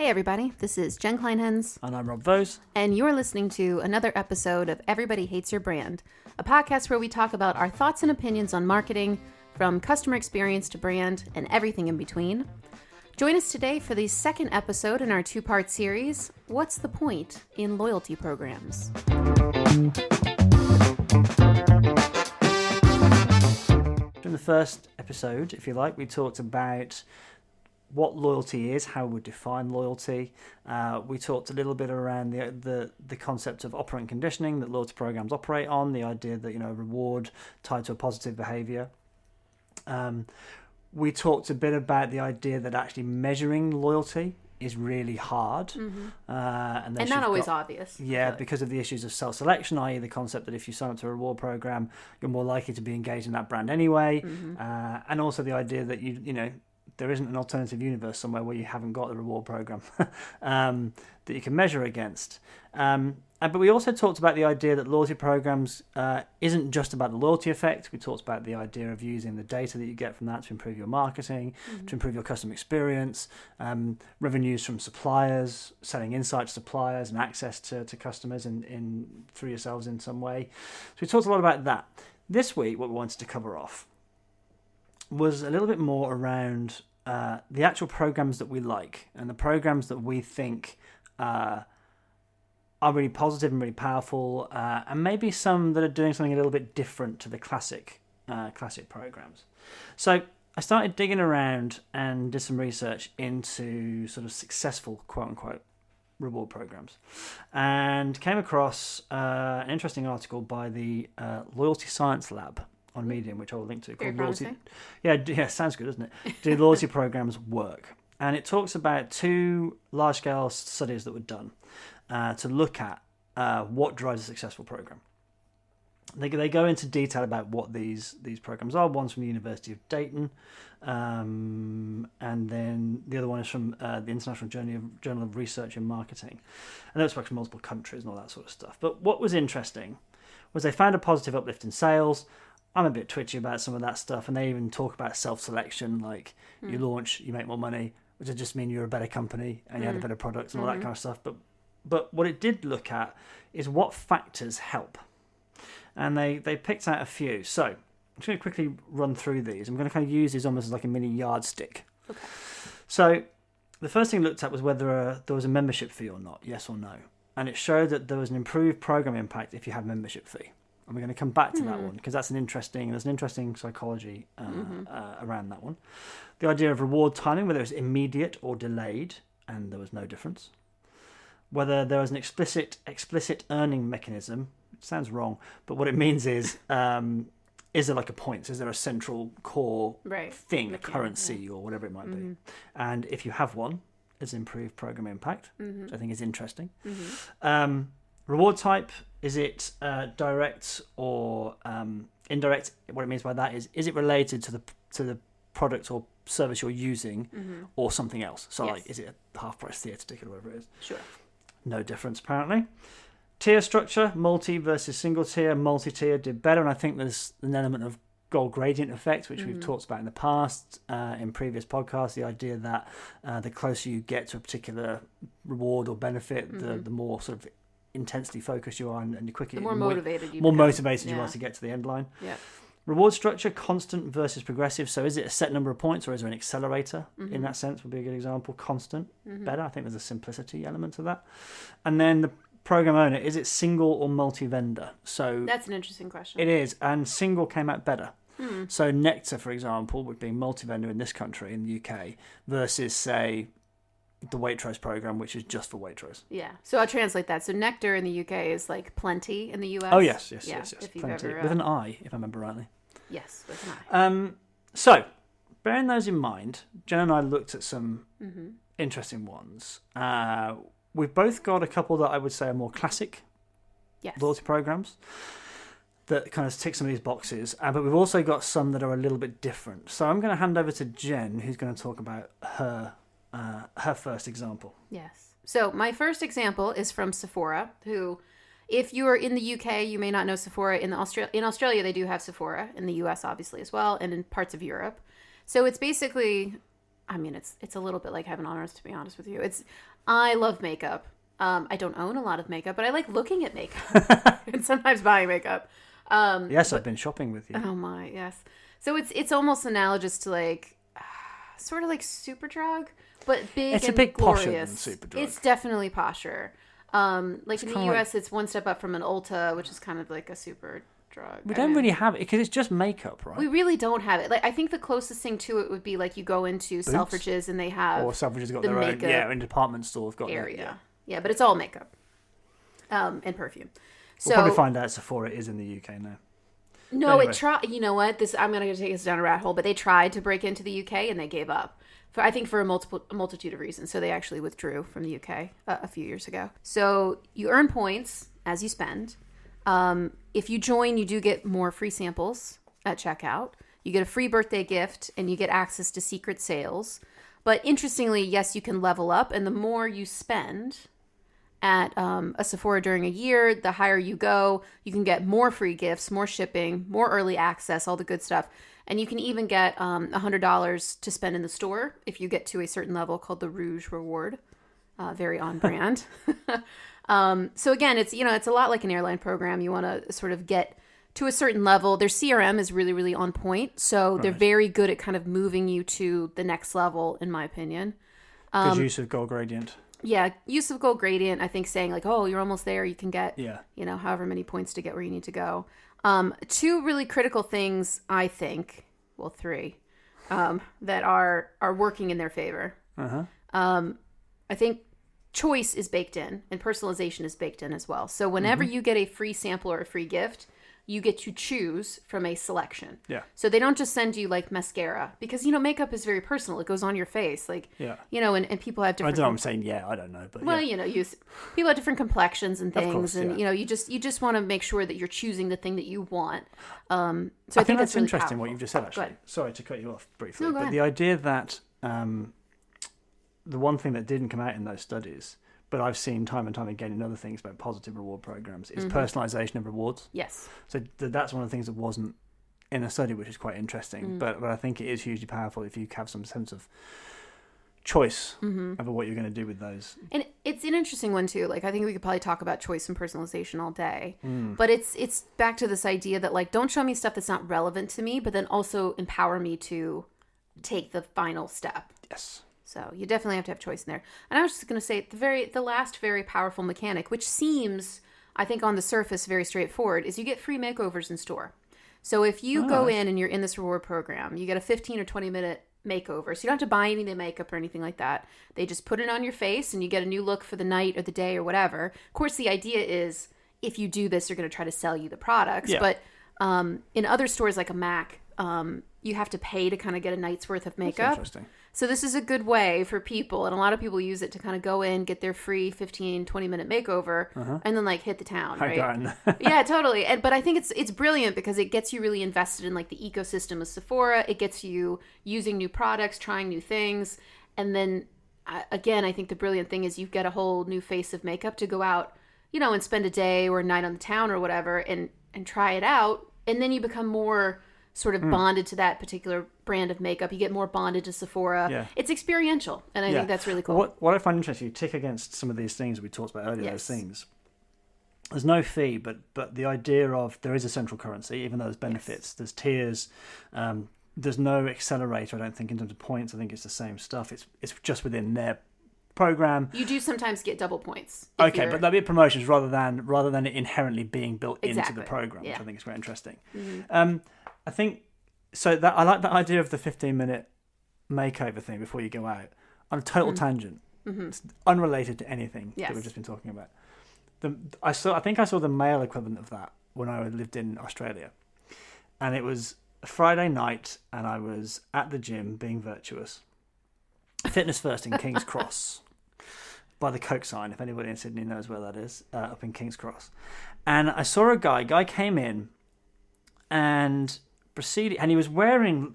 Hey everybody, this is Jen Kleinhens. And I'm Rob Vose. And you're listening to another episode of Everybody Hates Your Brand, a podcast where we talk about our thoughts and opinions on marketing, from customer experience to brand, and everything in between. Join us today for the second episode in our two-part series, What's the Point in Loyalty Programs? In the first episode, if you like, we talked about what loyalty is, how we define loyalty. We talked a little bit around the concept of operant conditioning that loyalty programs operate on, the idea that, reward tied to a positive behavior. We talked a bit about the idea that actually measuring loyalty is really hard. Mm-hmm. And not always obvious. Yeah, because of the issues of self-selection, i.e. the concept that if you sign up to a reward program, you're more likely to be engaged in that brand anyway. Mm-hmm. And also the idea that there isn't an alternative universe somewhere where you haven't got the reward program that you can measure against. But we also talked about the idea that loyalty programs isn't just about the loyalty effect. We talked about the idea of using the data that you get from that to improve your marketing, mm-hmm. to improve your customer experience, revenues from suppliers, selling insight to suppliers and access to customers through yourselves in some way. So we talked a lot about that. This week, what we wanted to cover off was a little bit more around the actual programs that we like and the programs that we think are really positive and really powerful, and maybe some that are doing something a little bit different to the classic programs. So I started digging around and did some research into sort of successful quote-unquote reward programs, and came across an interesting article by the Loyalty Science Lab on Medium, which I will link to. Very promising. Yeah, sounds good, doesn't it? Do loyalty programs work? And it talks about two large-scale studies that were done to look at what drives a successful program. They go into detail about what these programs are. One's from the University of Dayton, and then the other one is from the International Journal of Research in Marketing. And those work from multiple countries and all that sort of stuff. But what was interesting was they found a positive uplift in sales. I'm a bit twitchy about some of that stuff, and they even talk about self-selection, like you launch, you make more money, which would just mean you're a better company and you had a better product and all that kind of stuff. But what it did look at is what factors help. And they picked out a few. So I'm just going to quickly run through these. I'm going to kind of use these almost as like a mini yardstick. Okay. So the first thing looked at was whether there was a membership fee or not, yes or no. And it showed that there was an improved program impact if you had a membership fee. And we're going to come back to that one because there's an interesting psychology around that one. The idea of reward timing, whether it's immediate or delayed, and there was no difference. Whether there was an explicit earning mechanism, it sounds wrong, but what it means is there like a point? Is there a central core thing, a currency or whatever it might be? And if you have one, it's improved program impact, which I think is interesting. Reward type, is it direct or indirect? What it means by that is it related to the product or service you're using or something else? So like, is it a half-price theatre ticket or whatever it is? Sure. No difference, apparently. Tier structure, multi versus single tier. Multi-tier did better, and I think there's an element of gold gradient effect, which we've talked about in the past in previous podcasts. The idea that the closer you get to a particular reward or benefit, the more sort of intensely focused you are, and the quicker, the more motivated you are to get to the end line. Yeah. Reward structure, constant versus progressive. So is it a set number of points or is there an accelerator in that sense would be a good example. Constant, better. I think there's a simplicity element to that. And then the program owner, is it single or multi-vendor? So that's an interesting question. It is, and single came out better. So Nectar, for example, would be multi-vendor in this country, in the UK, versus, say, the Waitrose program, which is just for Waitrose. Yeah. So I'll translate that. So Nectar in the UK is like plenty in the US. Oh, yes. Plenty. With an I, if I remember rightly. Yes, with an I. So, bearing those in mind, Jen and I looked at some interesting ones. We've both got a couple that I would say are more classic loyalty programs that kind of tick some of these boxes, but we've also got some that are a little bit different. So I'm going to hand over to Jen, who's going to talk about her first example. Yes. So my first example is from Sephora, who, if you are in the UK, you may not know Sephora. In Australia, they do have Sephora. In the US, obviously, as well, and in parts of Europe. So it's basically I mean, it's a little bit like heaven on earth, to be honest with you. I love makeup. I don't own a lot of makeup, but I like looking at makeup and sometimes buying makeup. Yes, I've been shopping with you. Oh my, yes. So it's almost analogous to like, sort of like Superdrug, but big It's and a bit glorious. posher than Superdrug. It's definitely posher. Like in the US, it's one step up from an Ulta, which is kind of like a Superdrug. We don't really have it because it's just makeup, right? We really don't have it. Like I think the closest thing to it would be like you go into Selfridges and they have or Selfridges got their own. Yeah, in department stores got area. Yeah, but it's all makeup, and perfume. We'll probably find out Sephora is in the UK now. No, anyway. It tried. You know what? I'm going to take us down a rat hole. But they tried to break into the UK and they gave up. I think for a multitude of reasons. So they actually withdrew from the UK a few years ago. So you earn points as you spend. If you join, you do get more free samples at checkout. You get a free birthday gift and you get access to secret sales. But interestingly, yes, you can level up. And the more you spend at a Sephora during a year, the higher you go, you can get more free gifts, more shipping, more early access, all the good stuff. And you can even get $100 to spend in the store if you get to a certain level called the Rouge Reward. Very on brand. So again, it's a lot like an airline program. You want to sort of get to a certain level. Their CRM is really, really on point. So they're very good at kind of moving you to the next level, in my opinion. Good use of goal gradient. Yeah, use of goal gradient, I think saying like, oh, you're almost there. You can get, yeah, however many points to get where you need to go. Two really critical things, I think, well, three, that are working in their favor. I think choice is baked in and personalization is baked in as well. So whenever you get a free sample or a free gift, you get to choose from a selection. Yeah. So they don't just send you like mascara because, makeup is very personal. It goes on your face. Like, and people have different. I don't know. I'm saying, I don't know. But well, people have different complexions and things. Of course, and, you just want to make sure that you're choosing the thing that you want. So I think that's really interesting powerful. what you've just said, actually. Sorry to cut you off briefly. No, go but ahead. The idea that the one thing that didn't come out in those studies, but I've seen time and time again in other things about positive reward programs, is personalization of rewards. Yes. So that's one of the things that wasn't in a study, which is quite interesting. But I think it is hugely powerful if you have some sense of choice over what you're going to do with those. And it's an interesting one too. Like I think we could probably talk about choice and personalization all day. But it's back to this idea that like don't show me stuff that's not relevant to me, but then also empower me to take the final step. Yes. So you definitely have to have choice in there. And I was just going to say the last very powerful mechanic, which seems, I think on the surface, very straightforward, is you get free makeovers in store. So if you go in and you're in this reward program, you get a 15 or 20 minute makeover. So you don't have to buy any of the makeup or anything like that. They just put it on your face and you get a new look for the night or the day or whatever. Of course, the idea is if you do this, they're going to try to sell you the products. Yeah. But in other stores like a MAC, you have to pay to kind of get a night's worth of makeup. That's interesting. So this is a good way for people, and a lot of people use it to kind of go in, get their free 15, 20-minute makeover, and then like hit the town, right? Yeah, totally. But I think it's brilliant because it gets you really invested in like the ecosystem of Sephora. It gets you using new products, trying new things. And then again, I think the brilliant thing is you get a whole new face of makeup to go out, and spend a day or a night on the town or whatever and try it out. And then you become more sort of bonded to that particular brand of makeup. You get more bonded to Sephora. Yeah. It's experiential, and I think that's really cool. What I find interesting, you tick against some of these things we talked about earlier, those things. There's no fee, but the idea of there is a central currency, even though there's benefits, there's tiers, there's no accelerator, I don't think, in terms of points. I think it's the same stuff. It's just within their program. You do sometimes get double points. Okay, but that'd be promotions rather than it inherently being built into the program, which I think is very interesting. I think so. That I like that idea of the 15-minute makeover thing before you go out. On a total tangent, it's unrelated to anything that we've just been talking about. I think I saw the male equivalent of that when I lived in Australia, and it was a Friday night, and I was at the gym being virtuous. Fitness First in King's Cross, by the Coke sign. If anybody in Sydney knows where that is, up in King's Cross, and I saw a guy came in, and proceeded, and he was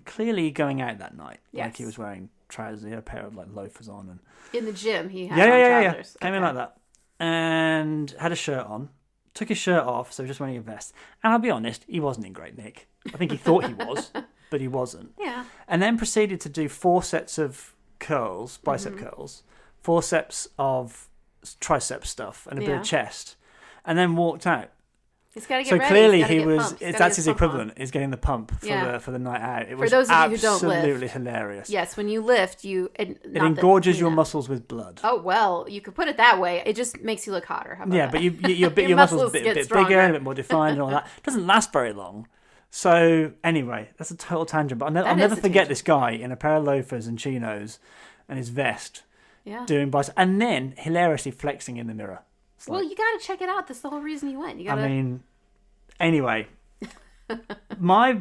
clearly going out that night. Yes. Like he was wearing trousers, he had a pair of like loafers on, and in the gym he had trousers. Came in like that, and had a shirt on. Took his shirt off, so he was just wearing a vest. And I'll be honest, he wasn't in great nick. I think he thought he was, but he wasn't. Yeah. And then proceeded to do 4 sets of curls, bicep curls, 4 sets of tricep stuff, and a bit of chest, and then walked out. He's got to get so ready. clearly he was. That's his equivalent. Is getting the pump for the night out. It was for those of you who don't lift, absolutely hilarious. Yes, when you lift, it engorges your muscles with blood. Oh well, you could put it that way. It just makes you look hotter. How about that? But your muscles a bit bigger, and a bit more defined, and all that. It doesn't last very long. So anyway, that's a total tangent. But I'll never forget this guy in a pair of loafers and chinos and his vest doing biceps, and then hilariously flexing in the mirror. Well, you got to check it out. That's the whole reason you went. Anyway, my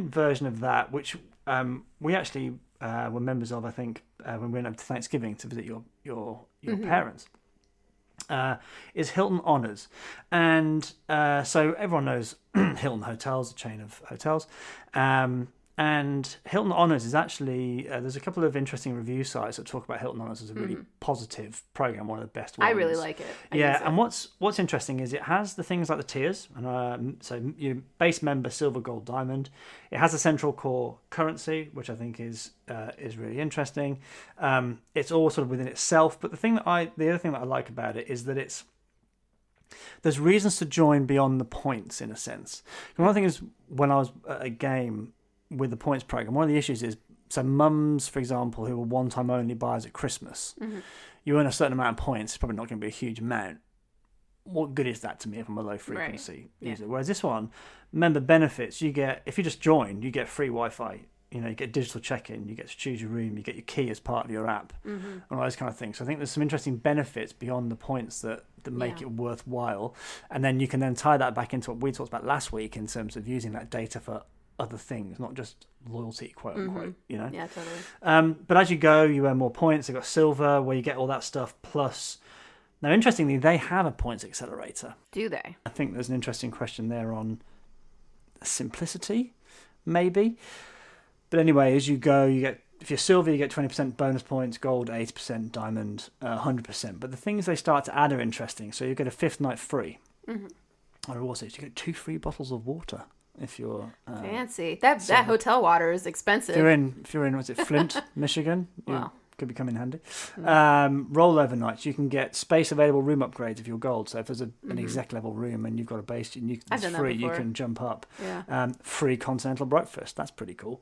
version of that, which we actually were members of, I think, when we went up to Thanksgiving to visit your parents, is Hilton Honors. And so everyone knows Hilton Hotels, a chain of hotels. And Hilton Honors is actually, there's a couple of interesting review sites that talk about Hilton Honors as a really positive program, one of the best ones. I really like it. And what's interesting is it has the things like the tiers, and so your base member, silver, gold, diamond. It has a central core currency, which I think is really interesting. It's all sort of within itself, but the other thing that I like about it is that there's reasons to join beyond the points, in a sense. And one thing is, when I was at a game with the points program, one of the issues is, so mums, for example, who are one-time only buyers at Christmas, you earn a certain amount of points. It's probably not going to be a huge amount. What good is that to me if I'm a low frequency user? Whereas this one, member benefits, if you just join, you get free Wi-Fi. You get digital check-in, you get to choose your room, you get your key as part of your app, and all those kind of things. So I think there's some interesting benefits beyond the points that make it worthwhile. And then you can then tie that back into what we talked about last week in terms of using that data for other things, not just loyalty, quote unquote. Yeah, totally. But as you go, you earn more points. They've got silver, where you get all that stuff. Plus, now interestingly, they have a points accelerator. Do they? I think there's an interesting question there on simplicity, maybe. But anyway, as you go, you get, if you're silver, you get 20% bonus points, gold 80%, diamond 100%. But the things they start to add are interesting. So you get a 5th night free. I also you get 2 free bottles of water. If you're fancy, that hotel water is expensive. If you're in what's it, Flint, Michigan, could be coming in handy. Rollover nights, you can get space available room upgrades if you're gold. So if there's an exec level room and you've got a base, it's free. You can jump up. Free continental breakfast. That's pretty cool.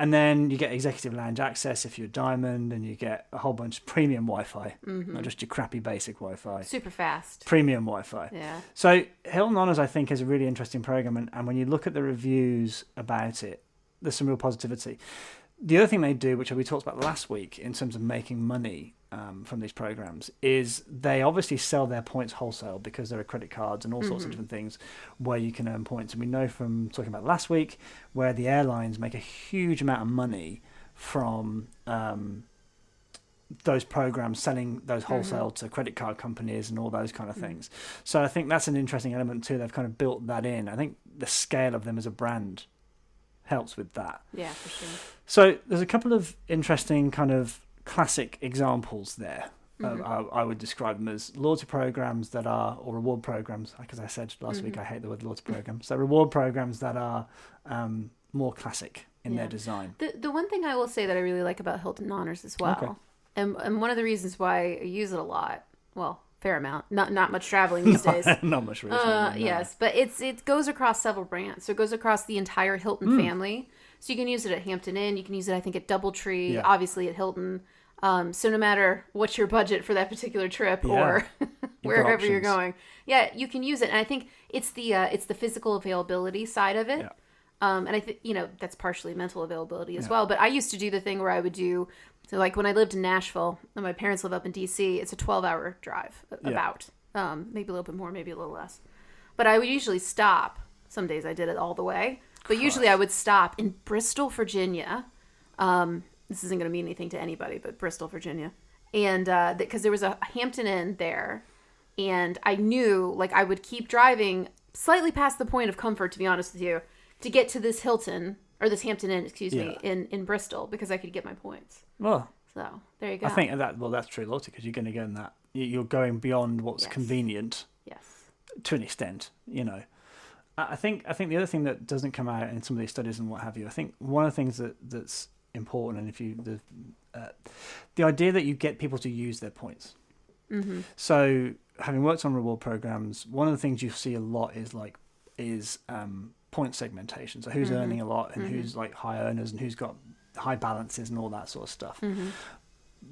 And then you get executive lounge access if you're diamond, and you get a whole bunch of premium Wi-Fi, not just your crappy basic Wi-Fi. Super fast. Premium Wi-Fi. Yeah. So Hilton Honors, I think, is a really interesting program, and when you look at the reviews about it, there's some real positivity. The other thing they do, which we talked about last week in terms of making money from these programs, is they obviously sell their points wholesale because there are credit cards and all sorts of different things where you can earn points. And we know from talking about last week where the airlines make a huge amount of money from those programs, selling those wholesale to credit card companies and all those kind of things. So I think that's an interesting element too. They've kind of built that in. I think the scale of them as a brand helps with that. Yeah, for sure. So there's a couple of interesting kind of classic examples there. I would describe them as loyalty programs that are, or reward programs, because I said last week I hate the word loyalty program. So reward programs that are more classic in their design. The one thing I will say that I really like about Hilton Honors as well, and one of the reasons why I use it a lot, well, fair amount, not much traveling these days. Not much recently. Yes, but it goes across several brands. So it goes across the entire Hilton family. So you can use it at Hampton Inn. You can use it, I think, at DoubleTree. Obviously at Hilton. So no matter what's your budget for that particular trip or wherever you're going, you can use it. And I think it's the physical availability side of it. And I think that's partially mental availability as well. But I used to do the thing where I would do. So like when I lived in Nashville, and my parents live up in DC, it's a 12-hour drive, about. Maybe a little bit more, maybe a little less. But I would usually stop. Some days I did it all the way. But usually I would stop in Bristol, Virginia. This isn't going to mean anything to anybody, but Bristol, Virginia. And because there was a Hampton Inn there. And I knew I would keep driving slightly past the point of comfort, to be honest with you, to get to this Hilton, or this Hampton Inn, in Bristol, because I could get my points. Well, so there you go. I think that's true loyalty, because you're going to go in that. You're going beyond what's convenient. Yes. To an extent, I think the other thing that doesn't come out in some of these studies and what have you, I think one of the things that's important. And if you the idea that you get people to use their points. Mm-hmm. So having worked on reward programs, one of the things you see a lot is point segmentation. So who's earning a lot and who's like high earners and who's got high balances and all that sort of stuff.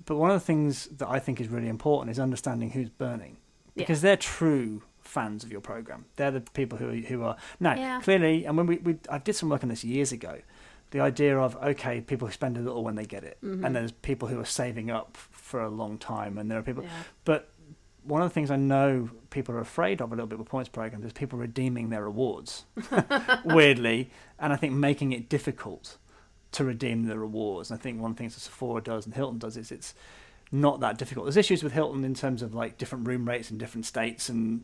But one of the things that I think is really important is understanding who's burning, because they're true fans of your program. They're the people who are now clearly. And when I did some work on this years ago, the idea of people who spend a little when they get it, and there's people who are saving up for a long time, and there are people. But one of the things I know people are afraid of a little bit with points programs is people redeeming their rewards, weirdly, and I think making it difficult to redeem the rewards. And I think one of the things that Sephora does and Hilton does is it's not that difficult. There's issues with Hilton in terms of like different room rates in different states and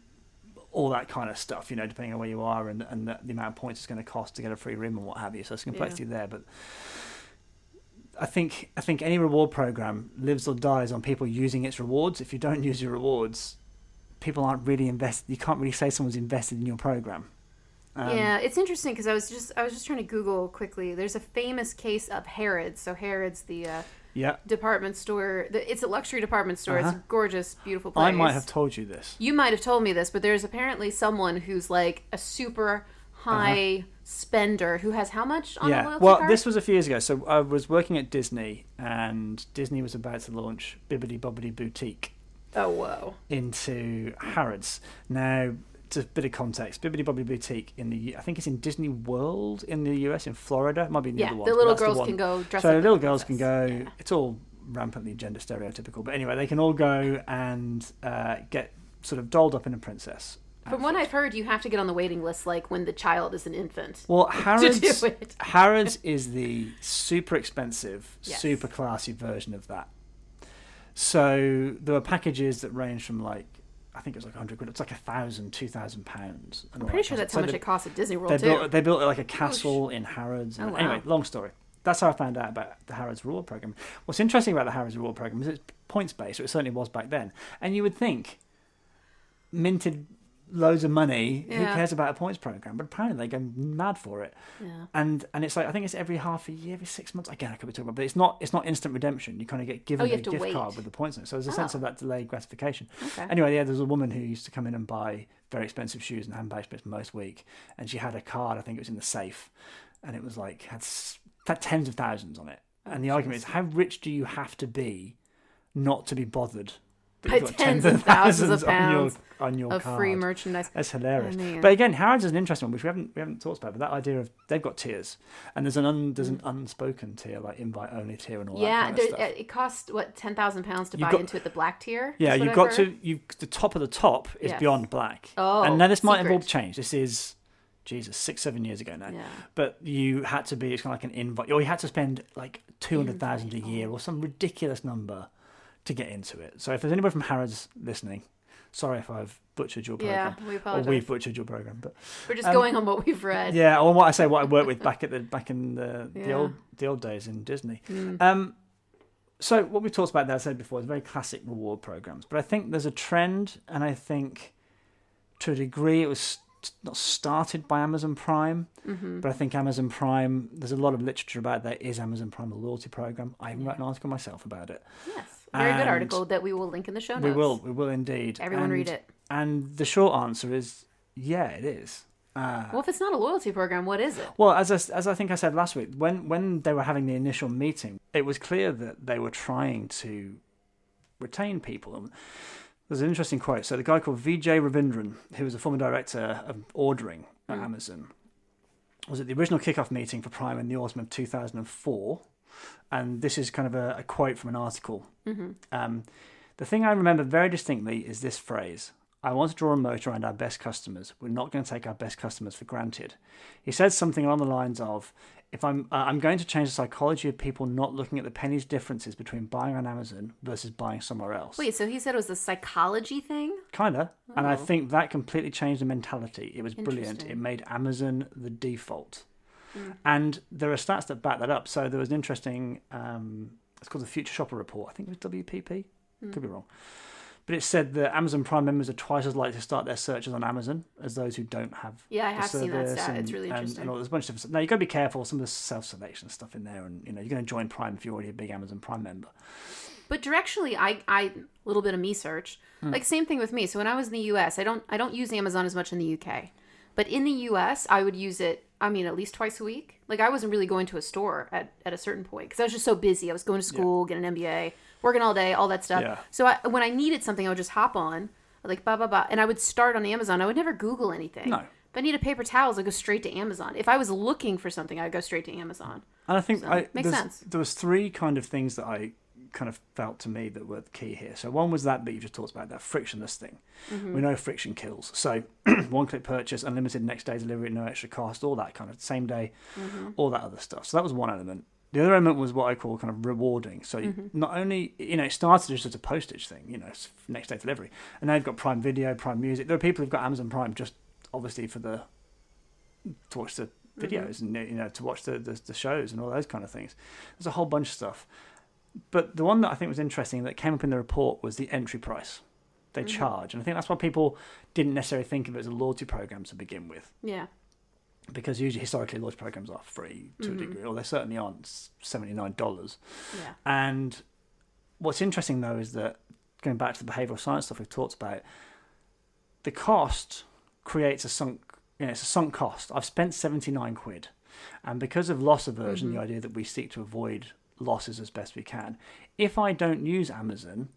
all that kind of stuff, depending on where you are and the amount of points it's going to cost to get a free room and what have you. So there's complexity there. But I think any reward program lives or dies on people using its rewards. If you don't use your rewards, people aren't really invested. You can't really say someone's invested in your program. It's interesting because I was just trying to Google quickly. There's a famous case of Harrods. So Harrods, the department store. It's a luxury department store. It's a gorgeous, beautiful place. I might have told you this. You might have told me this, but there's apparently someone who's like a super high spender who has how much on a loyalty card? This was a few years ago. So I was working at Disney, and Disney was about to launch Bibbidi Bobbidi Boutique. Oh, whoa. Into Harrods. Now, to a bit of context, Bibbidi Bobbidi Boutique I think it's in Disney World in the US, in Florida. It might be the other one. The little girls can go dress up. So little girls can go. It's all rampantly gender stereotypical, but anyway, they can all go and get sort of dolled up in a princess. From what I've heard, you have to get on the waiting list like when the child is an infant. Well, Harrods, to do it. Harrods is the super expensive, super classy version of that. So there were packages that range from like, I think it was like 100 quid. It's like £1,000, £2,000. I'm pretty sure that's how much it costs at Disney World too. They built like a castle in Harrods. Oh, wow. Anyway, long story. That's how I found out about the Harrods reward program. What's interesting about the Harrods reward program is it's points based, or it certainly was back then. And you would think minted loads of money, who cares about a points program? But apparently they go mad for it. Yeah. And it's like, I think it's every half a year, every 6 months. Again, I could be talking about, but it's not instant redemption. You kind of get given a gift card with the points on it. So there's a sense of that delayed gratification. Okay. Anyway, there's a woman who used to come in and buy very expensive shoes and handbags most week, and she had a card, I think it was in the safe, and it was like had tens of thousands on it. And the argument is, how rich do you have to be not to be bothered? By tens of thousands of pounds on your of card. Free merchandise. That's hilarious. I mean, but again, Harrods is an interesting one, which we haven't talked about. But that idea of they've got tiers, and there's an unspoken tier, like invite only tier, and all that kind of stuff. It costs £10,000 to buy into it. The black tier. Yeah, you've got to. The top of the top is beyond black. Oh, and now this might involve change. This is, Jesus, 6-7 years ago now. Yeah. But you had to be. It's kind of like an invite, or you had to spend like 200,000 a year, or some ridiculous number to get into it. So if there's anybody from Harrods listening, sorry if I've butchered your program. Yeah, we apologize. Or we've butchered your program, but we're just going on what we've read. Yeah, or what I worked with back in the old days in Disney. So what we talked about there, I said before, is very classic reward programs. But I think there's a trend, and I think to a degree it was not started by Amazon Prime, but I think Amazon Prime, there's a lot of literature about that. Is Amazon Prime a loyalty program? I even wrote an article myself about it. Yes. Very good article that we will link in the show notes. We will indeed. Everyone read it. And the short answer is, yeah, it is. Well, if it's not a loyalty program, what is it? Well, as I think I said last week, when they were having the initial meeting, it was clear that they were trying to retain people. And there's an interesting quote. So the guy called Vijay Ravindran, who was a former director of ordering at Amazon, was at the original kickoff meeting for Prime in the autumn of 2004. And this is kind of a quote from an article. The thing I remember very distinctly is this phrase: "I want to draw a moat around our best customers. We're not going to take our best customers for granted." He said something along the lines of, "If I'm going to change the psychology of people not looking at the pennies differences between buying on Amazon versus buying somewhere else." Wait, so he said it was a psychology thing? Kinda. Oh. And I think that completely changed the mentality. It was brilliant. It made Amazon the default. And there are stats that back that up. So there was an interesting, it's called the Future Shopper Report. I think it was WPP. Could be wrong. But it said that Amazon Prime members are twice as likely to start their searches on Amazon as those who don't have. Yeah, I the have seen that service stat. It's really interesting. And there's a bunch of stuff. Now you've got to be careful. Some of the self-selection stuff in there, and you're going to join Prime if you're already a big Amazon Prime member. But directionally, I little bit of me search. Like same thing with me. So when I was in the US, I don't use Amazon as much in the UK. But in the US, I would use it, at least twice a week. Like I wasn't really going to a store at a certain point because I was just so busy. I was going to school, getting an MBA, working all day, all that stuff. Yeah. So when I needed something, I would just hop on, like blah, blah, blah. And I would start on Amazon. I would never Google anything. No. If I needed paper towels, I'd go straight to Amazon. If I was looking for something, I'd go straight to Amazon. And I think makes sense. There was three kind of things that I kind of felt to me that were the key here. So one was that you just talked about, that frictionless thing. We know friction kills. So one-click purchase, unlimited next day delivery, no extra cost, all that kind of same day, all that other stuff. So that was one element. The other element was what I call kind of rewarding. So not only, it started just as a postage thing, it's next day delivery. And now you've got Prime Video, Prime Music. There are people who've got Amazon Prime just obviously to watch the videos and, to watch the shows and all those kind of things. There's a whole bunch of stuff. But the one that I think was interesting that came up in the report was the entry price they charge. And I think that's why people didn't necessarily think of it as a loyalty program to begin with. Yeah. Because usually, historically, loyalty programs are free to a degree, or they certainly aren't $79. Yeah. And what's interesting, though, is that going back to the behavioural science stuff we've talked about, the cost creates a sunk cost. I've spent 79 quid. And because of loss aversion, the idea that we seek to avoid losses as best we can, if I don't use Amazon,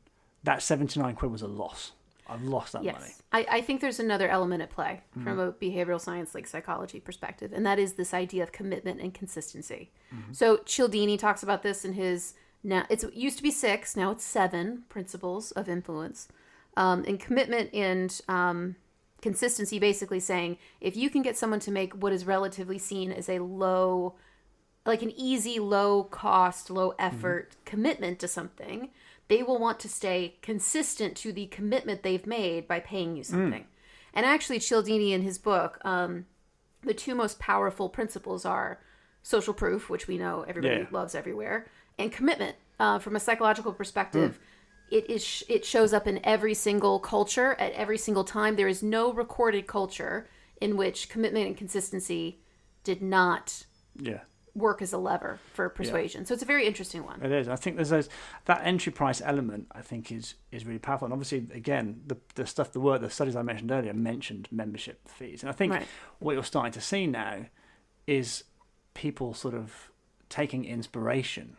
that 79 quid was a loss. I've lost that money. I think there's another element at play from a behavioral science, like psychology perspective, and that is this idea of commitment and consistency. So Cialdini talks about this in his, it used to be 6, now it's 7 principles of influence. And commitment and consistency, basically saying, if you can get someone to make what is relatively seen as a low, like an easy, low cost, low effort commitment to something, they will want to stay consistent to the commitment they've made by paying you something. And actually, Cialdini in his book, the two most powerful principles are social proof, which we know everybody loves everywhere, and commitment. From a psychological perspective, it shows up in every single culture at every single time. There is no recorded culture in which commitment and consistency did not work as a lever for persuasion. So it's a very interesting one. It is. I think there's that entry price element, I think, is really powerful. And obviously, again, the studies I mentioned earlier mentioned membership fees. And I think what you're starting to see now is people sort of taking inspiration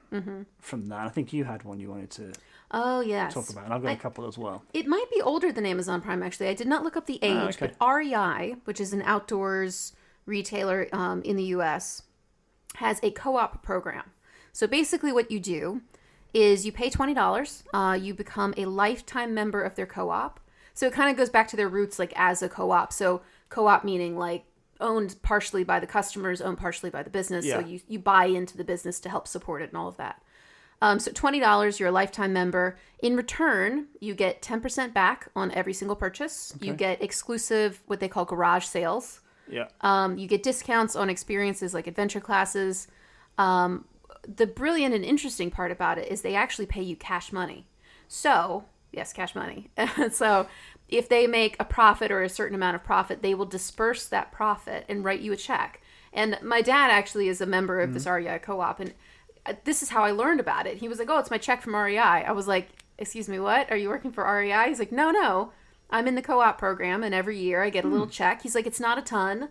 from that. I think you had one you wanted to talk about, and I've got a couple as well. It might be older than Amazon Prime, actually. I did not look up the age, but REI, which is an outdoors retailer in the U.S., has a co-op program. So basically what you do is you pay $20, you become a lifetime member of their co-op. So it kind of goes back to their roots, like as a co-op. So co-op meaning like owned partially by the customers, owned partially by the business. So you buy into the business to help support it and all of that. So $20, you're a lifetime member. In return, you get 10% back on every single purchase. You get exclusive, what they call garage sales. You get discounts on experiences like adventure classes. The brilliant and interesting part about it is they actually pay you cash money. So, yes, cash money. So if they make a profit or a certain amount of profit, they will disperse that profit and write you a check. And my dad actually is a member of this REI co-op, and this is how I learned about it. He was like, oh, it's my check from REI. I was like, excuse me, what? Are you working for REI? He's like, no. I'm in the co-op program, and every year I get a little check. He's like, it's not a ton.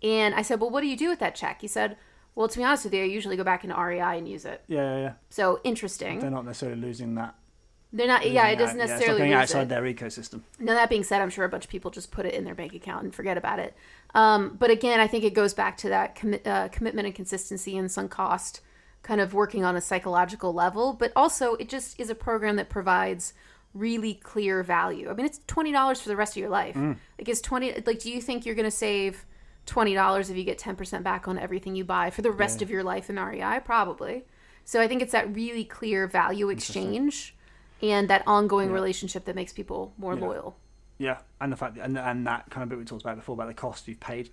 And I said, well, what do you do with that check? He said, well, to be honest with you, I usually go back into REI and use it. Yeah. So, interesting. They're not necessarily losing that. They're not, it doesn't necessarily lose outside their ecosystem. Now, that being said, I'm sure a bunch of people just put it in their bank account and forget about it. But again, I think it goes back to that commitment and consistency and sunk cost, kind of working on a psychological level. But also, it just is a program that provides really clear value. I mean, it's $20 for the rest of your life. Do you think you're going to save $20 if you get 10% back on everything you buy for the rest of your life in REI? Probably. So I think it's that really clear value exchange and that ongoing relationship that makes people more loyal. Yeah, and the fact that, and that kind of bit we talked about before about the cost you've paid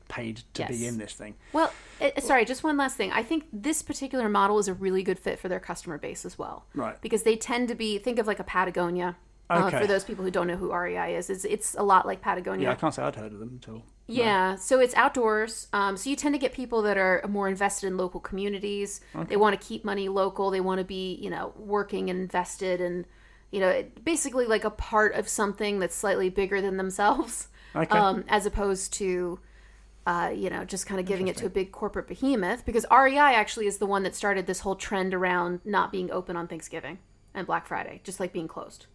to be in this thing. Well, sorry, just one last thing. I think this particular model is a really good fit for their customer base as well. Right. Because they tend to be, think of like a Patagonia Okay. For those people who don't know who REI is, it's a lot like Patagonia. Yeah, I can't say I'd heard of them until. Yeah, so it's outdoors. So you tend to get people that are more invested in local communities. Okay. They want to keep money local. They want to be, working and invested and, basically like a part of something that's slightly bigger than themselves. Okay. As opposed to, just kind of giving it to a big corporate behemoth. Because REI actually is the one that started this whole trend around not being open on Thanksgiving and Black Friday, just like being closed.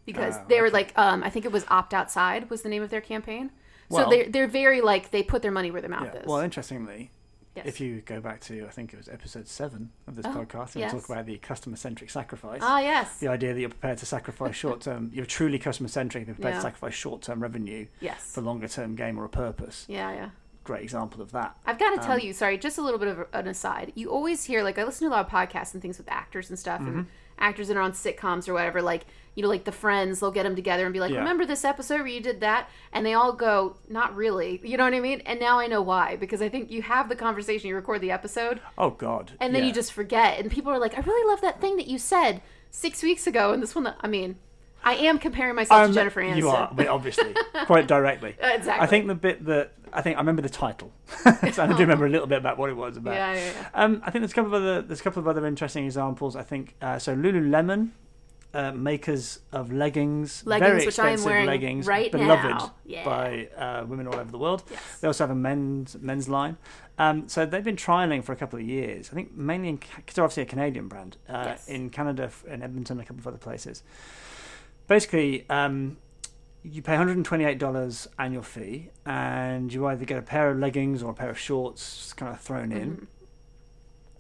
Because they were like, I think it was Opt Outside was the name of their campaign. So they're very like, they put their money where their mouth is. Well, interestingly, if you go back to, I think it was episode 7 of this podcast, and talk about the customer-centric sacrifice. Ah, yes. The idea that you're prepared to sacrifice short-term, you're truly customer-centric, you're prepared to sacrifice short-term revenue for longer-term gain or a purpose. Yeah. Great example of that. I've got to tell you, sorry, just a little bit of an aside. You always hear, like, I listen to a lot of podcasts and things with actors and stuff, and actors that are on sitcoms or whatever, like, like the Friends, they'll get them together and be like, remember this episode where you did that? And they all go, not really. You know what I mean? And now I know why. Because I think you have the conversation, you record the episode. Oh, God. And then you just forget. And people are like, I really love that thing that you said 6 weeks ago. And this one, I am comparing myself to Jennifer Aniston. You are, obviously. Quite directly. Exactly. I think the bit that... I remember the title. So I do remember a little bit about what it was about. Yeah. I think there's a couple of other interesting examples. I think so. Lululemon, makers of leggings, very which I am expensive wearing leggings, right beloved now. by women all over the world. Yes. They also have a men's line. So they've been trialing for a couple of years. I think mainly because they're obviously a Canadian brand in Canada, in Edmonton, a couple of other places. Basically. You pay $128 annual fee, and you either get a pair of leggings or a pair of shorts kind of thrown in.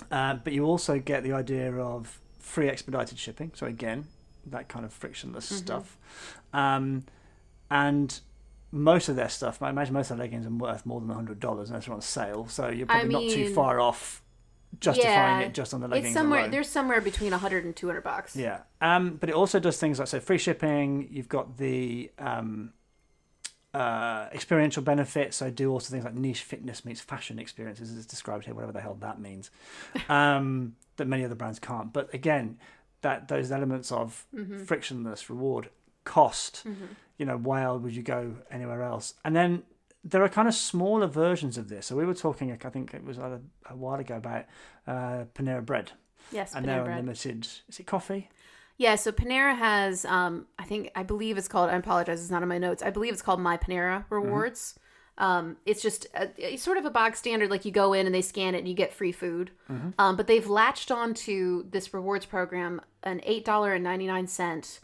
But you also get the idea of free expedited shipping. So again, that kind of frictionless stuff. And most of their stuff, I imagine most of their leggings are worth more than $100 unless they're on sale. So you're probably not too far off justifying it just on the leggings alone. There's somewhere between $100 and $200. Yeah. But it also does things like, so free shipping, you've got the experiential benefits. So do also things like niche fitness meets fashion experiences, as described here, whatever the hell that means, that many other brands can't. But again, those elements of frictionless, reward, cost, why would you go anywhere else? And then there are kind of smaller versions of this. So we were talking, I think it was a while ago, about Panera Bread. Yes, and Panera their Bread. unlimited, is it coffee? Yeah, so Panera has, I believe it's called, I apologize, it's not in my notes. I believe it's called My Panera Rewards. It's just it's sort of a bog standard, like you go in and they scan it and you get free food. But they've latched onto this rewards program, an $8.99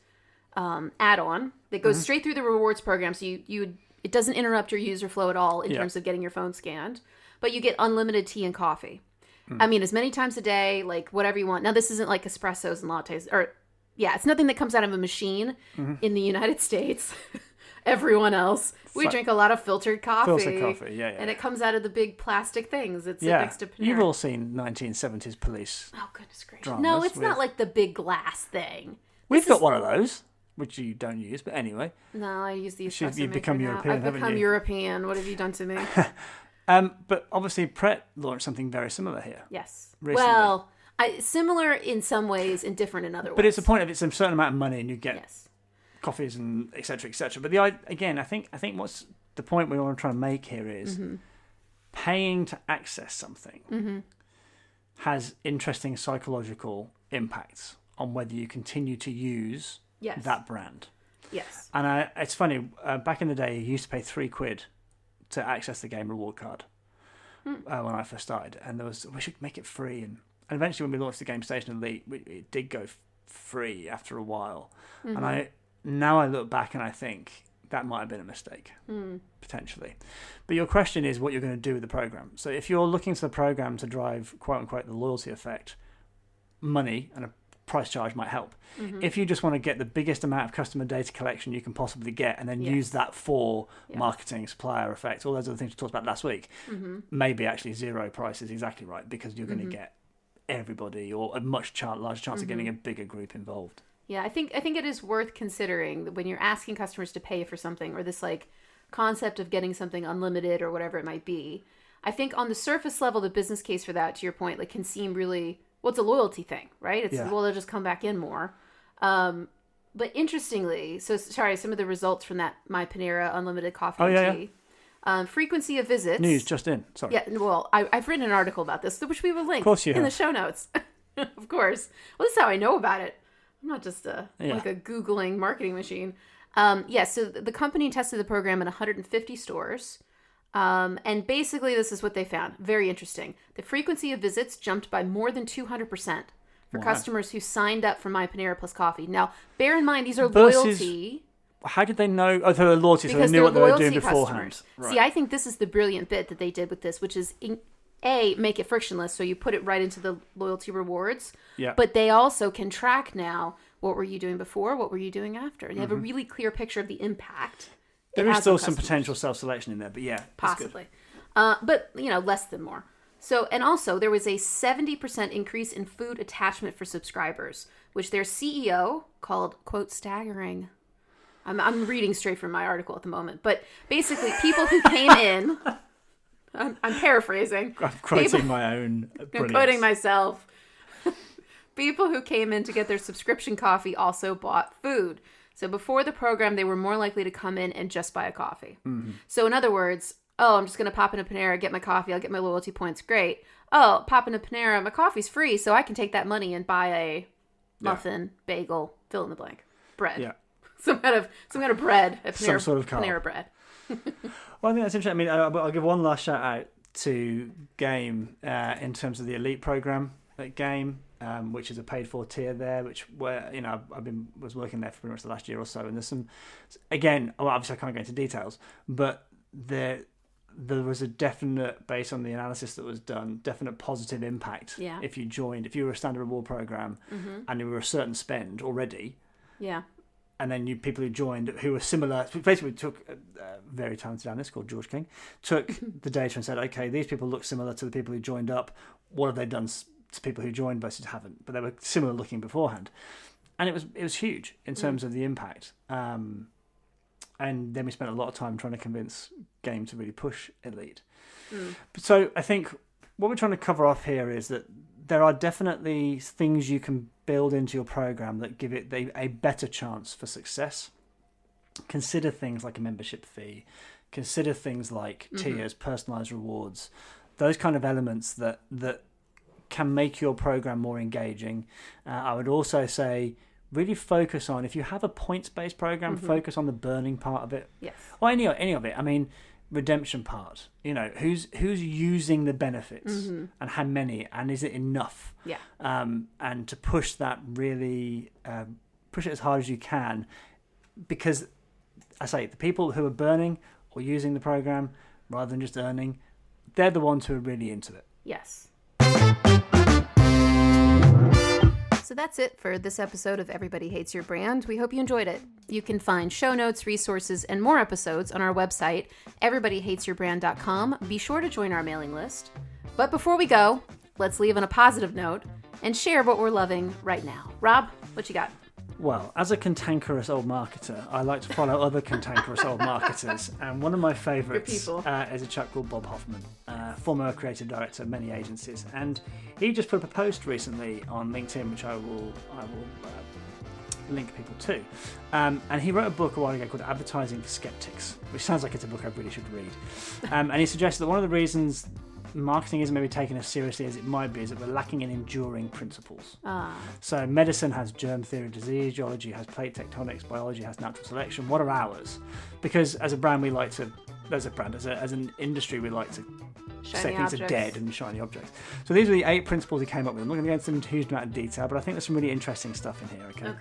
add-on that goes straight through the rewards program. So it doesn't interrupt your user flow at all in terms of getting your phone scanned. But you get unlimited tea and coffee. As many times a day, like whatever you want. Now, this isn't like espressos and lattes. It's nothing that comes out of a machine in the United States. Everyone else, we drink a lot of filtered coffee. Filtered coffee, yeah. And it comes out of the big plastic things that sit next to Panera. You've all seen 1970s police. Oh, goodness gracious. Dramas No, it's not like the big glass thing. We've got one of those. Which you don't use, but anyway. No, I use the espresso You've become maker now. European, I've haven't become you? European. What have you done to me? But obviously Pret launched something very similar here. Yes. Recently. Well, similar in some ways and different in other ways. But it's a point of it's a certain amount of money and you get coffees and et cetera, et cetera. But I think what's the point we want to try to make here is paying to access something has interesting psychological impacts on whether you continue to use that brand. Yes. And it's funny, back in the day, you used to pay £3 to access the game reward card when I first started. And we should make it free. And eventually when we launched the Game Station Elite, it did go free after a while. And I look back and I think that might have been a mistake, potentially. But your question is what you're going to do with the program. So if you're looking to the program to drive, quote unquote, the loyalty effect, money and a price charge might help. If you just want to get the biggest amount of customer data collection you can possibly get and then use that for marketing, supplier effects, all those other things we talked about last week, maybe actually zero price is exactly right because you're going to get everybody or a much larger chance of getting a bigger group involved. Yeah, I think it is worth considering that when you're asking customers to pay for something or this like concept of getting something unlimited or whatever it might be. I think on the surface level, the business case for that, to your point, like can seem really, well, it's a loyalty thing, right? It's well, they'll just come back in more. But interestingly, so sorry, some of the results from that My Panera Unlimited Coffee Oh, and yeah, Tea. Frequency of visits. News just in. Sorry. Yeah, well, I've written an article about this, which we will link Of course you in the have. show notes. Of course. Well, this is how I know about it. I'm not just like a Googling marketing machine. So the company tested the program in 150 stores. And basically, this is what they found. Very interesting. The frequency of visits jumped by more than 200% for customers who signed up for My Panera Plus Coffee. Now, bear in mind, these are loyalty. How did they know? Oh, they were loyalty, so they Because knew they're what they were loyalty doing beforehand. customers. Right. See, I think this is the brilliant bit that they did with this, which is make it frictionless, so you put it right into the loyalty rewards. Yeah. But they also can track now, what were you doing before, what were you doing after, and you have a really clear picture of the impact. There is still some potential self-selection in there, but yeah, possibly, but less than more. So, and also there was a 70% increase in food attachment for subscribers, which their CEO called, quote, staggering. I'm reading straight from my article at the moment, but basically people who came in, I'm paraphrasing. I'm quoting my own brilliance. I'm quoting myself. People who came in to get their subscription coffee also bought food. So before the program, they were more likely to come in and just buy a coffee. Mm-hmm. So in other words, I'm just going to pop in a Panera, get my coffee, I'll get my loyalty points, great. Oh, pop in a Panera, my coffee's free, so I can take that money and buy a muffin, bagel, fill in the blank, bread. Yeah. Some kind of bread. Some sort of carb. Panera bread. Well, I think that's interesting. I mean, I'll give one last shout out to Game in terms of the elite program at Game, which is a paid-for tier there, where was working there for pretty much the last year or so, and there's some, again, obviously I can't go into details, but there was a definite, based on the analysis that was done, definite positive impact if you were a standard reward program and you were a certain spend already. Yeah. And then people who joined who were similar, basically took a very talented analyst called George King, took the data and said, okay, these people look similar to the people who joined up. What have they done to people who joined versus haven't? But they were similar looking beforehand. And it was huge in terms of the impact. And then we spent a lot of time trying to convince Game to really push Elite. So I think what we're trying to cover off here is that there are definitely things you can build into your program that give it a better chance for success. Consider things like a membership fee. Consider things like tiers, personalized rewards, those kind of elements that can make your program more engaging. I would also say really focus on, if you have a points-based program, focus on the burning part of it. Yes. Or any of it. I mean, redemption part. Who's using the benefits and how many, and is it enough? Yeah. And to push that really, push it as hard as you can, because I say the people who are burning or using the program rather than just earning, they're the ones who are really into it. Yes. So that's it for this episode of Everybody Hates Your Brand. We hope you enjoyed it. You can find show notes, resources, and more episodes on our website, everybodyhatesyourbrand.com. Be sure to join our mailing list. But before we go, let's leave on a positive note and share what we're loving right now. Rob, what you got? Well, as a cantankerous old marketer, I like to follow other cantankerous old marketers, and one of my favourites is a chap called Bob Hoffman, former creative director of many agencies, and he just put up a post recently on LinkedIn, which I will link people to, and he wrote a book a while ago called Advertising for Skeptics, which sounds like it's a book I really should read, and he suggested that one of the reasons marketing isn't maybe taken as seriously as it might be is that we're lacking in enduring principles. So medicine has germ theory, disease, geology has plate tectonics, biology has natural selection. What are ours? Because as a brand, we like to, as an industry, we like to say things are dead and shiny objects. So these are the 8 principles he came up with. I'm not going to go into them in a huge amount of detail, but I think there's some really interesting stuff in here. Okay.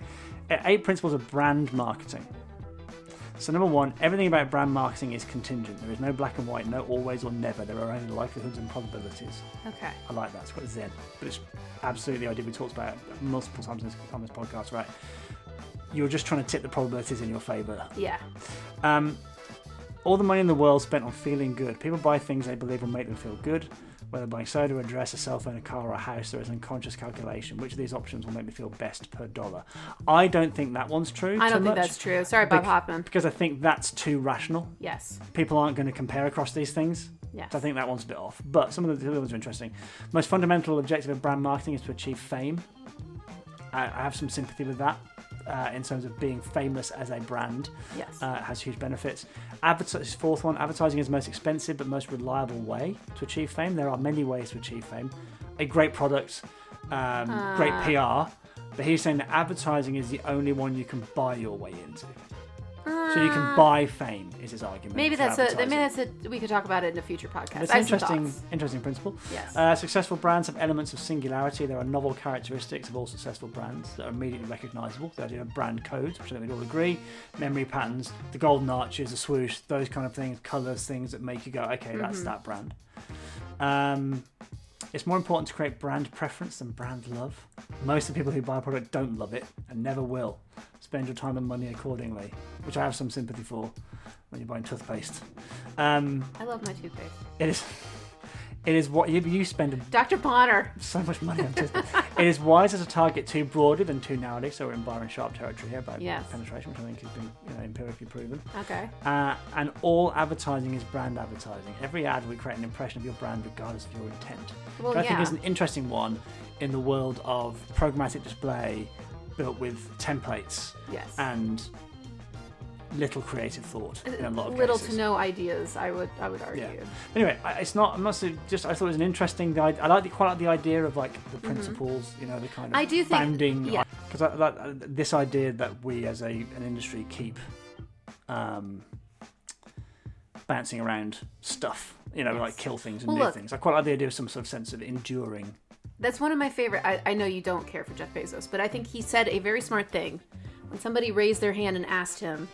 8 principles of brand marketing. So number 1, everything about brand marketing is contingent. There is no black and white, no always or never. There are only likelihoods and probabilities. Okay. I like that. It's quite zen. But it's absolutely the idea we talked about multiple times on this podcast, right? You're just trying to tip the probabilities in your favour. Yeah. All the money in the world spent on feeling good. People buy things they believe will make them feel good. Whether buying soda, a dress, a cell phone, a car, or a house, there is an unconscious calculation. Which of these options will make me feel best per dollar? I don't think that one's true. I don't think that's true. Sorry, Bob Hoffman. Because I think that's too rational. Yes. People aren't going to compare across these things. Yes. So I think that one's a bit off. But some of the other ones are interesting. Most fundamental objective of brand marketing is to achieve fame. I have some sympathy with that. in terms of being famous as a brand. Yes. Has huge benefits. Fourth one, advertising is the most expensive but most reliable way to achieve fame. There are many ways to achieve fame. A great product, great PR, but he's saying that advertising is the only one you can buy your way into. So you can buy fame, is his argument. Maybe that's we could talk about it in a future podcast. It's an interesting principle. Yes. Successful brands have elements of singularity. There are novel characteristics of all successful brands that are immediately recognisable. The idea of brand codes, which I think we'd all agree, memory patterns, the golden arches, the swoosh, those kind of things, colours, things that make you go, okay, that's that brand. It's more important to create brand preference than brand love. Most of the people who buy a product don't love it and never will. Spend your time and money accordingly, which I have some sympathy for when you're buying toothpaste. I love my toothpaste. It is what you spend Dr. Bonner. So much money on toothpaste. It is wiser to target too broadly than too narrowly. So we're in bar and sharp territory here about penetration, which I think has been empirically proven. Okay. And all advertising is brand advertising. Every ad will create an impression of your brand regardless of your intent. Well, I think is an interesting one in the world of programmatic display built with templates and little creative thought in a lot of little cases. To no ideas, I would argue. Yeah. Anyway, it's not. I must have just. I thought it was an interesting. I quite like the idea of like the principles. You know, the kind of I do think, founding. Because I like this idea that we as an industry keep bouncing around stuff. You know, like kill things and new things. I quite like the idea of some sort of sense of enduring. That's one of my favorite. I know you don't care for Jeff Bezos, but I think he said a very smart thing when somebody raised their hand and asked him,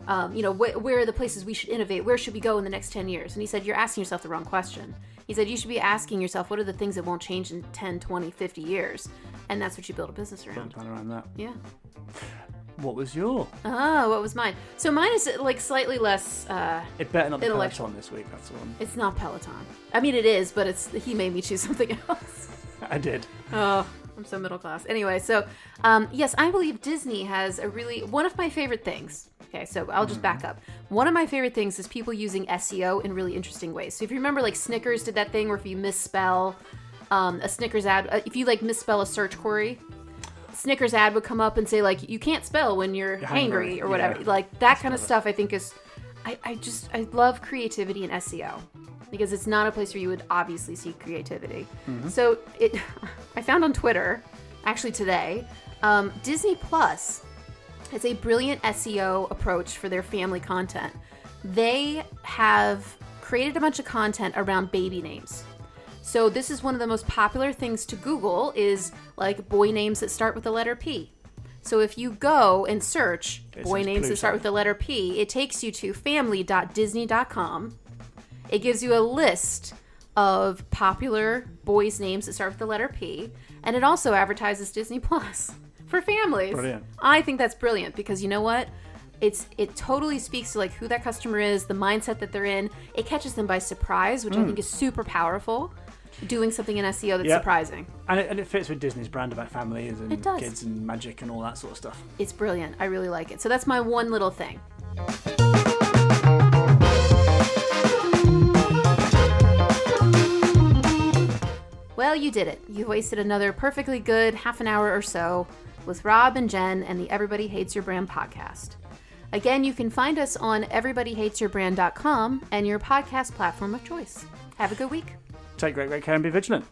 where are the places we should innovate? Where should we go in the next 10 years? And he said, you're asking yourself the wrong question. He said, you should be asking yourself, what are the things that won't change in 10, 20, 50 years? And that's what you build a business around. Plan around that. Yeah. What was your? What was mine? So mine is like slightly less it better not be Peloton this week, that's the one. It's not Peloton. I mean, it is, but he made me choose something else. I did. Oh, I'm so middle class. Anyway, so yes, I believe Disney has one of my favorite things. Okay, so I'll just back up. One of my favorite things is people using SEO in really interesting ways. So if you remember, like Snickers did that thing where if you misspell a Snickers ad, if you like misspell a search query, Snickers ad would come up and say like, you can't spell when you're hangry or whatever. Yeah. Like that kind of stuff I think is, I love creativity in SEO. Because it's not a place where you would obviously see creativity. Mm-hmm. So I found on Twitter, actually today, Disney Plus has a brilliant SEO approach for their family content. They have created a bunch of content around baby names. So this is one of the most popular things to Google is like boy names that start with the letter P. So if you go and search boy names that start with the letter P, it takes you to family.disney.com. It gives you a list of popular boys' names that start with the letter P, and it also advertises Disney Plus for families. Brilliant. I think that's brilliant because you know what? It totally speaks to like who that customer is, the mindset that they're in. It catches them by surprise, which I think is super powerful. Doing something in SEO that's surprising. And it fits with Disney's brand about families and kids and magic and all that sort of stuff. It's brilliant. I really like it. So that's my one little thing. Well, you did it. You wasted another perfectly good half an hour or so with Rob and Jen and the Everybody Hates Your Brand podcast. Again, you can find us on everybodyhatesyourbrand.com and your podcast platform of choice. Have a good week. Take great care and be vigilant.